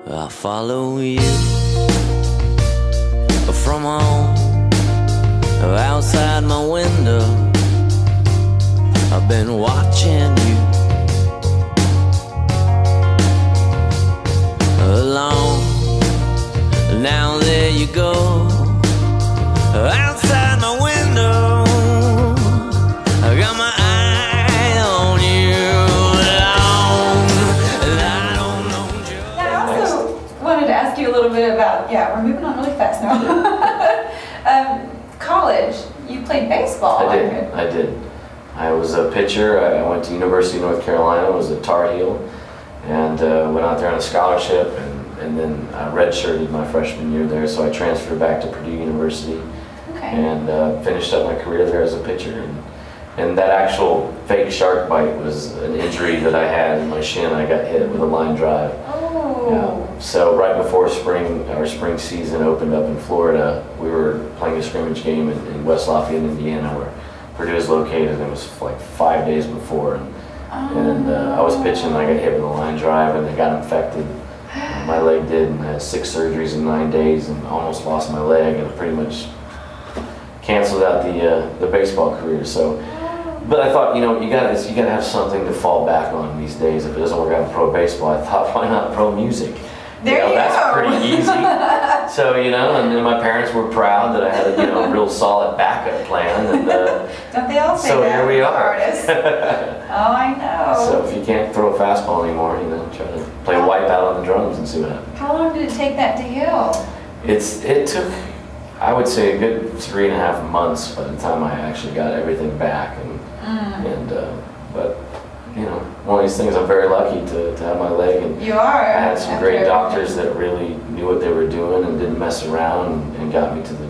I follow you from home, outside my window. I've been watching you alone. Now there you go, outside my window. I got my eye on you alone, and I don't know just. I also wanted to ask you a little bit about, we're moving on really fast now. College, you played baseball. I did. I was a pitcher. I went to University of North Carolina, was a Tar Heel, and went out there on a scholarship, and then I redshirted my freshman year there, so I transferred back to Purdue University and finished up my career there as a pitcher. And that actual fake shark bite was an injury that I had in my shin. I got hit with a line drive. Oh. Yeah. So right before our spring season opened up in Florida, we were playing a scrimmage game in West Lafayette, Indiana, where Purdue is located. It was like 5 days before, and I was pitching, and I got hit with a line drive, and it got infected. My leg did, and I had 6 surgeries in 9 days, and almost lost my leg, and pretty much canceled out the baseball career. So, but I thought, you gotta have something to fall back on these days. If it doesn't work out in pro baseball, I thought, why not pro music? That's pretty easy. So, and then my parents were proud that I had a real solid backup plan. And, don't they all say so that? Here we are. Artists. Oh, I know. So if you can't throw a fastball anymore, try to play Wipeout on the drums and see what happens. How long did it take that to heal? It took, I would say, a good 3.5 months by the time I actually got everything back. But one of these things, I'm very lucky to have my leg. And you are. I had some great doctors that really knew what they were doing and didn't mess around and got me to the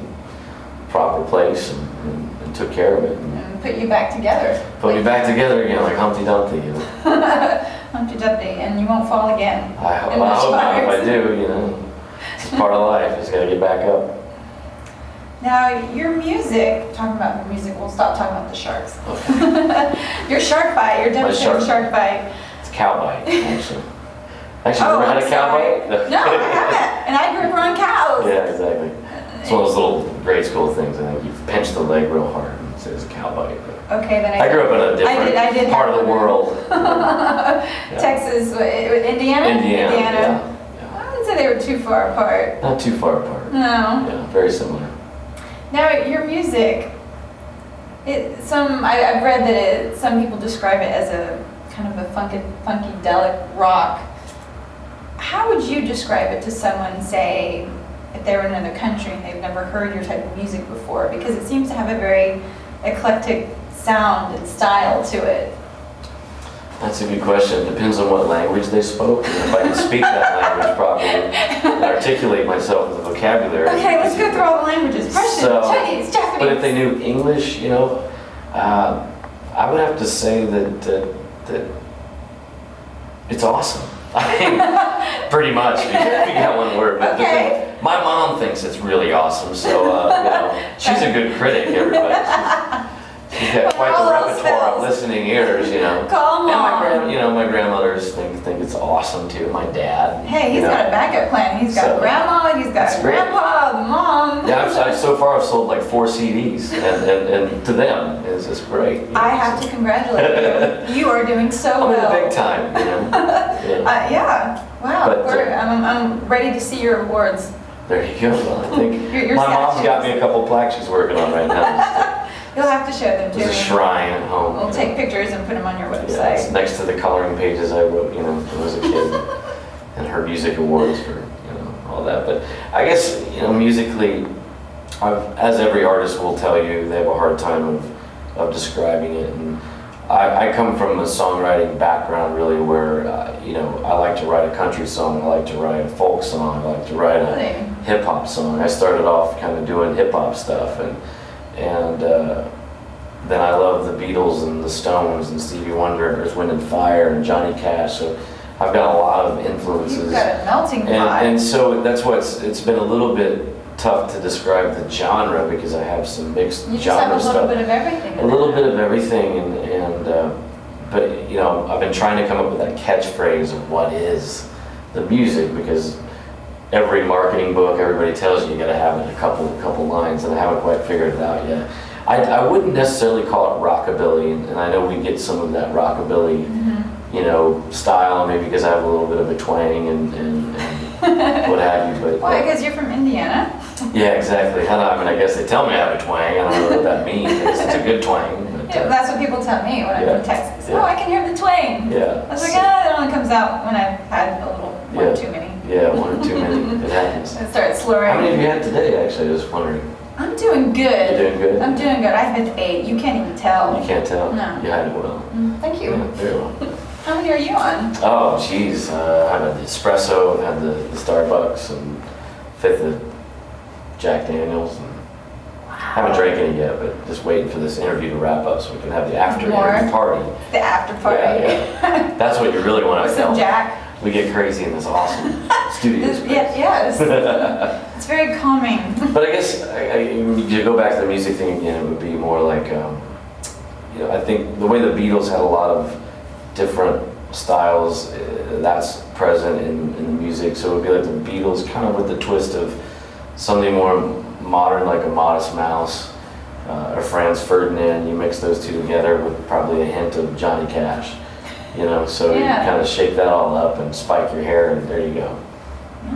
proper place and took care of it. And put you back together. Put me back together again, like Humpty Dumpty. Humpty Dumpty, and you won't fall again. I hope not. If I do, it's part of life. Just gotta get back up. Now, your music, talking about the music, we'll stop talking about the sharks. Okay. Your shark bite, your devastating shark bite. It's a cow bite, actually. Actually, you ever had a cow bite? No, I haven't. And I grew up around cows. Yeah, exactly. It's one of those little grade school things. I think you pinch the leg real hard and it says a cow bite. Okay, then I grew up in a different part of the world. Texas, Indiana? Indiana, yeah. I wouldn't say they were too far apart. Not too far apart. No. Yeah, very similar. Now, your music, I've read that some people describe it as a kind of a funkadelic rock. How would you describe it to someone, say, if they were in another country and they've never heard your type of music before? Because it seems to have a very eclectic sound and style to it. That's a good question. It depends on what language they spoke. And if I can speak that language properly and articulate myself with a vocabulary. Okay, let's go through all the languages. Russian, Chinese, Japanese. But if they knew English, I would have to say that it's awesome. I mean, pretty much. You got one word. But okay. My mom thinks it's really awesome, so she's a good critic. Everybody. She's got quite the repertoire of listening ears, Come on. And my grandmothers think it's awesome too. My dad. Hey, he's got a backup plan. He's got grandma, he's got grandpa, the mom. Yeah, so far I've sold like 4 CDs, and to them it's just great. I have to congratulate you. You are doing so well. I'm in the big time, Yeah. Wow. But, I'm ready to see your awards. There you go. Well, I think your my mom's got me a couple plaques she's working on right now. You'll have to show them to me. There's a shrine at home. We'll take pictures and put them on your website. Yeah, it's next to the coloring pages I wrote, when I was a kid, and her music awards for, all that. But I guess, musically, as every artist will tell you, they have a hard time of describing it. And I come from a songwriting background, really, where, I like to write a country song, I like to write a folk song, I like to write a hip-hop song. I started off kind of doing hip-hop stuff, and then I love the Beatles and the Stones and Stevie Wonder and Earth, Wind and Fire and Johnny Cash. So I've got a lot of influences. You've got a melting pot. And so that's it's been a little bit tough to describe the genre because I have some mixed genre stuff. You just have a little bit of everything. A little bit of everything, but I've been trying to come up with that catchphrase of what is the music, because every marketing book, everybody tells you gotta have it a couple lines, and I haven't quite figured it out yet. I wouldn't necessarily call it rockabilly, and I know we get some of that rockabilly, you know, style, maybe because I have a little bit of a twang and what have you, but. Why, because you're from Indiana? Yeah, exactly. I mean, I guess they tell me I have a twang. I don't know what that means. It's a good twang. But, Yeah, that's what people tell me when I'm yeah, from Texas. yeah. Oh, I can hear the twang. yeah. I was like, ah, it only comes out when I've had a little one Yeah. too many. Yeah, one or too many. It happens. I start slurring. How many have you had today, actually? I was wondering. I'm doing good. You doing good? I'm doing good. I've had 8. You can't even tell. You can't tell? No. You hide it well. Thank you. Yeah, very well. How many are you on? Oh, geez. I've had the espresso, I've had the Starbucks, and fifth of Jack Daniels. And I haven't drank any yet, but just waiting for this interview to wrap up so we can have the after More? interview party. The after party. Yeah, That's what you really want to With some film. Jack. We get crazy in this awesome studio space. Yes. It's very calming. But I guess to go back to the music thing again, it would be more like, you know, I think the way the Beatles had a lot of different styles, that's present in the music. So it would be like the Beatles, kind of with the twist of something more modern, like a Modest Mouse or Franz Ferdinand. You mix those two together with probably a hint of Johnny Cash. You know, so Yeah. you kind of shake that all up and spike your hair, and there you go.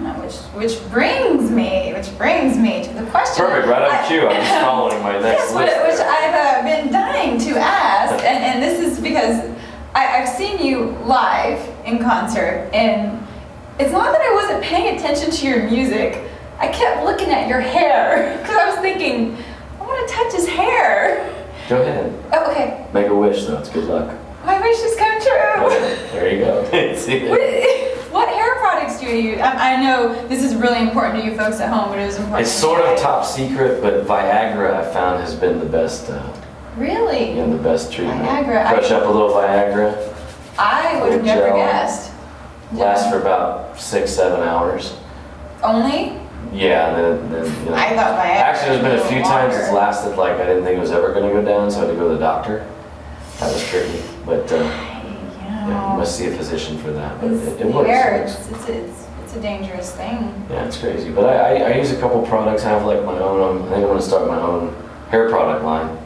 Yeah, which brings me to the question. Perfect, right on cue. I'm just following my next Yes, list. which there. I've been dying to ask, and this is because I've seen you live in concert, and it's not that I wasn't paying attention to your music. I kept looking at your hair because I was thinking, I want to touch his hair. Go ahead. Oh, okay. Make a wish, though. It's good luck. My wish has come true. There you go. See it? What hair products do you use? I know this is really important to you folks at home, but it was important. It's to sort me. of top secret, but Viagra I found has been the best, Really? the best treatment. Viagra, Crush up a little Viagra, I would have Little never gel. guessed. lasts for about 6-7 hours. Only? Yeah, and then you know. I thought Viagra. Actually, there's been a was few longer. times it's lasted like I didn't think it was ever going to go down, so I had to go to the doctor. That was tricky, but yeah, you must see a physician for that. But it works. Hair, it's a dangerous thing. Yeah, it's crazy. But I use a couple products. I have like my own. I think I'm going to start my own hair product line.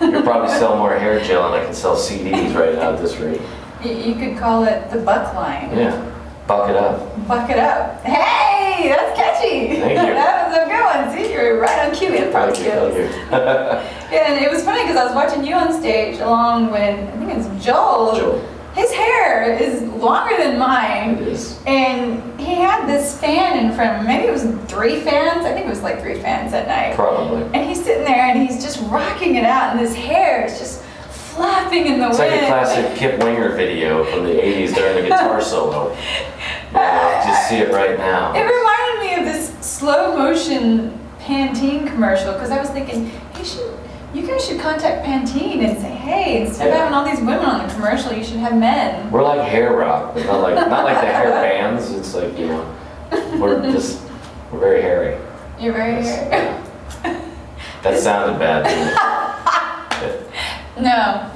You'll probably sell more hair gel than I can sell CDs right now at this rate. You could call it the buck line. Yeah, buck it up. Buck it up. Hey, that's catchy. Thank you. That was a good one. See, you're right on cue. Improv Thank you, skills. thank you. Yeah, and it was funny because I was watching you on stage along with, I think it's Joel. Joel. His hair is longer than mine. It is. And he had this fan in front of him. Maybe it was 3 fans. I think it was like 3 fans at night. Probably. And he's sitting there and he's just rocking it out, and his hair is just flapping in the It's wind. like a classic Kip Winger video from the 80s during the guitar solo. Yeah, just see it right now. It reminded me of this slow motion Pantene commercial because I was thinking, you guys should contact Pantene and say, hey, instead of Yeah. having all these women on the commercial, you should have men. We're like hair rock, but not like the hair bands. It's like, you know, we're very hairy. You're very Yes. That sounded bad, didn't it? No.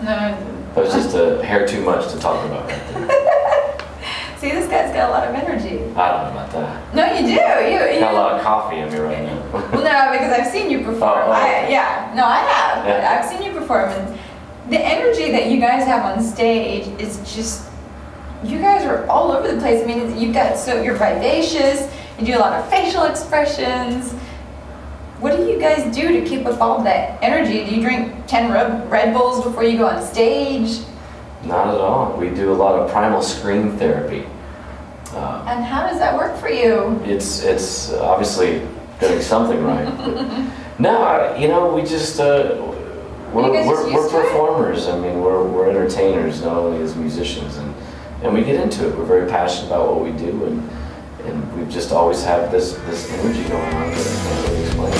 That was just a hair too much to talk about right there. See, this guy's got a lot of energy. I don't know about that. No, you do. You Got a lot of coffee in me right now. Well, no, because I've seen you perform. Oh, okay. I have. Yeah. I've seen you perform, and the energy that you guys have on stage is just. You guys are all over the place. I mean, you're vivacious. You do a lot of facial expressions. What do you guys do to keep up all that energy? Do you drink 10 Red Bulls before you go on stage? Not at all. We do a lot of primal scream therapy. And how does that work for you? It's obviously doing something right. But no, you know, we just we're guys just used to it? performers. I mean, we're entertainers, not only as musicians, and we get into it. We're very passionate about what we do, and we've just always had this energy going on that I can't really explain.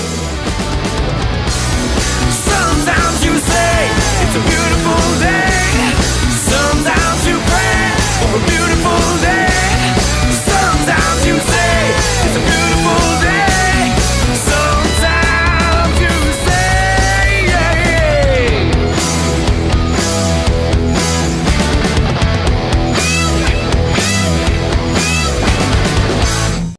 Sometimes you say it's a beautiful day.